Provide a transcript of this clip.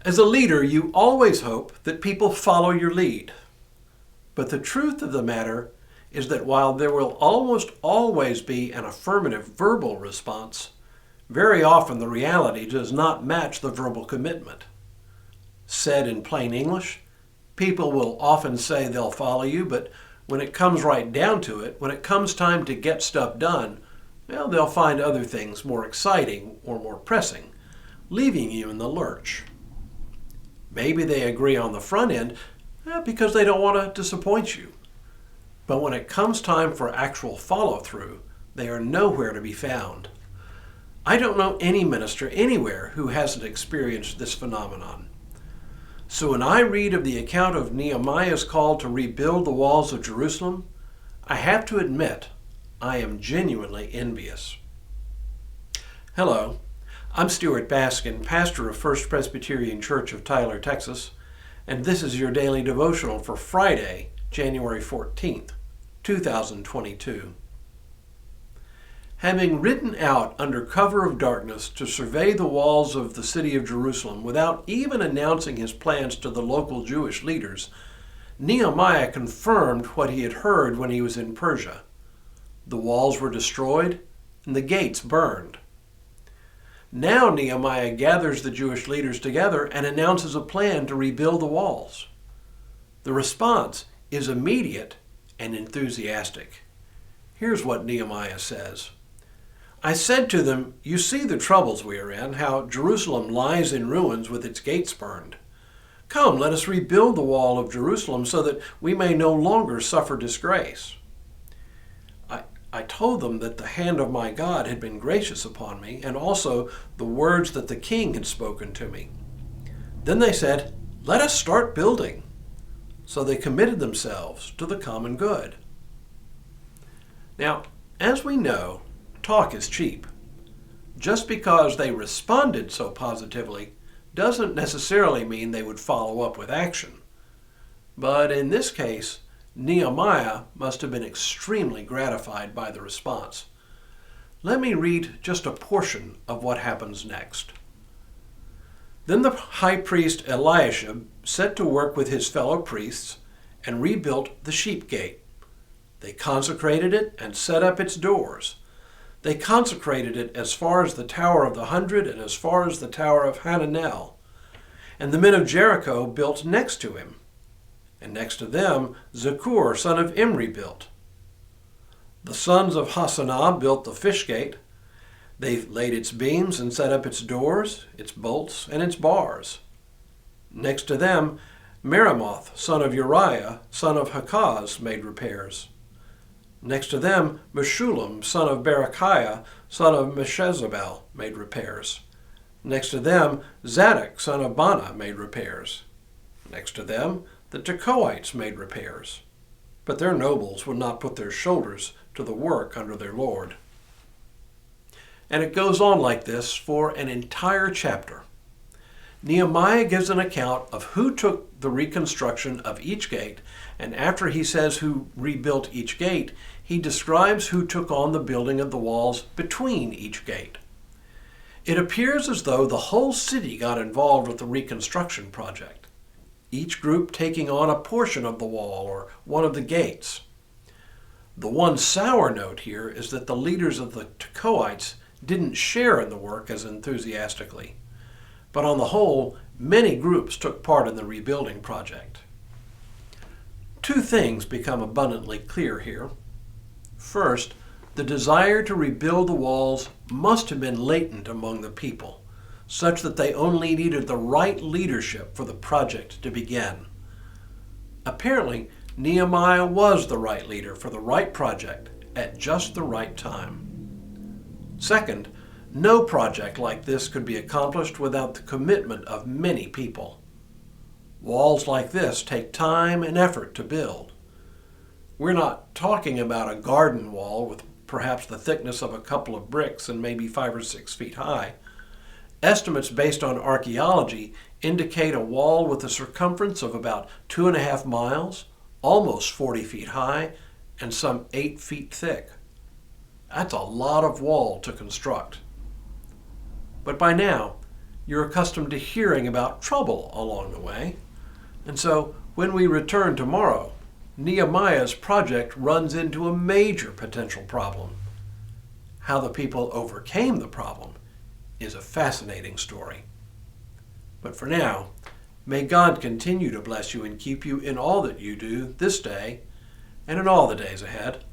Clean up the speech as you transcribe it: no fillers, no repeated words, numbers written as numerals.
As a leader, you always hope that people follow your lead. But the truth of the matter is that while there will almost always be an affirmative verbal response, very often the reality does not match the verbal commitment. Said in plain English, people will often say they'll follow you, but when it comes right down to it, when it comes time to get stuff done, well, they'll find other things more exciting or more pressing, leaving you in the lurch. Maybe they agree on the front end because they don't want to disappoint you. But when it comes time for actual follow-through, they are nowhere to be found. I don't know any minister anywhere who hasn't experienced this phenomenon. So when I read of the account of Nehemiah's call to rebuild the walls of Jerusalem, I have to admit I am genuinely envious. Hello, I'm Stuart Baskin, pastor of First Presbyterian Church of Tyler, Texas, and this is your daily devotional for Friday, January 14th, 2022. Having ridden out under cover of darkness to survey the walls of the city of Jerusalem without even announcing his plans to the local Jewish leaders, Nehemiah confirmed what he had heard when he was in Persia. The walls were destroyed and the gates burned. Now Nehemiah gathers the Jewish leaders together and announces a plan to rebuild the walls. The response is immediate and enthusiastic. Here's what Nehemiah says. I said to them, you see the troubles we are in, how Jerusalem lies in ruins with its gates burned. Come, let us rebuild the wall of Jerusalem so that we may no longer suffer disgrace. I told them that the hand of my God had been gracious upon me, and also the words that the king had spoken to me. Then they said, let us start building. So they committed themselves to the common good. Now, as we know, talk is cheap. Just because they responded so positively doesn't necessarily mean they would follow up with action. But in this case, Nehemiah must have been extremely gratified by the response. Let me read just a portion of what happens next. Then the high priest Eliashib set to work with his fellow priests and rebuilt the sheep gate. They consecrated it and set up its doors. They consecrated it as far as the Tower of the 100 and as far as the Tower of Hananel. And the men of Jericho built next to him. And next to them, Zakur, son of Imri, built. The sons of Hassanah built the fish gate. They laid its beams and set up its doors, its bolts, and its bars. Next to them, Meremoth, son of Uriah, son of Hakaz, made repairs. Next to them, Meshullam, son of Berechiah, son of Meshezabel, made repairs. Next to them, Zadok, son of Bana, made repairs. Next to them, the Tekoites made repairs. But their nobles would not put their shoulders to the work under their lord. And it goes on like this for an entire chapter. Nehemiah gives an account of who took the reconstruction of each gate, and after he says who rebuilt each gate, he describes who took on the building of the walls between each gate. It appears as though the whole city got involved with the reconstruction project, each group taking on a portion of the wall or one of the gates. The one sour note here is that the leaders of the Tekoites didn't share in the work as enthusiastically. But on the whole, many groups took part in the rebuilding project. Two things become abundantly clear here. First, the desire to rebuild the walls must have been latent among the people, such that they only needed the right leadership for the project to begin. Apparently, Nehemiah was the right leader for the right project at just the right time. Second, no project like this could be accomplished without the commitment of many people. Walls like this take time and effort to build. We're not talking about a garden wall with perhaps the thickness of a couple of bricks and maybe 5 or 6 feet high. Estimates based on archaeology indicate a wall with a circumference of about 2.5 miles, almost 40 feet high, and some 8 feet thick. That's a lot of wall to construct. But by now, You're accustomed to hearing about trouble along the way. And so when we return tomorrow, Nehemiah's project runs into a major potential problem. How the people overcame the problem is a fascinating story. But for now, may God continue to bless you and keep you in all that you do this day and in all the days ahead.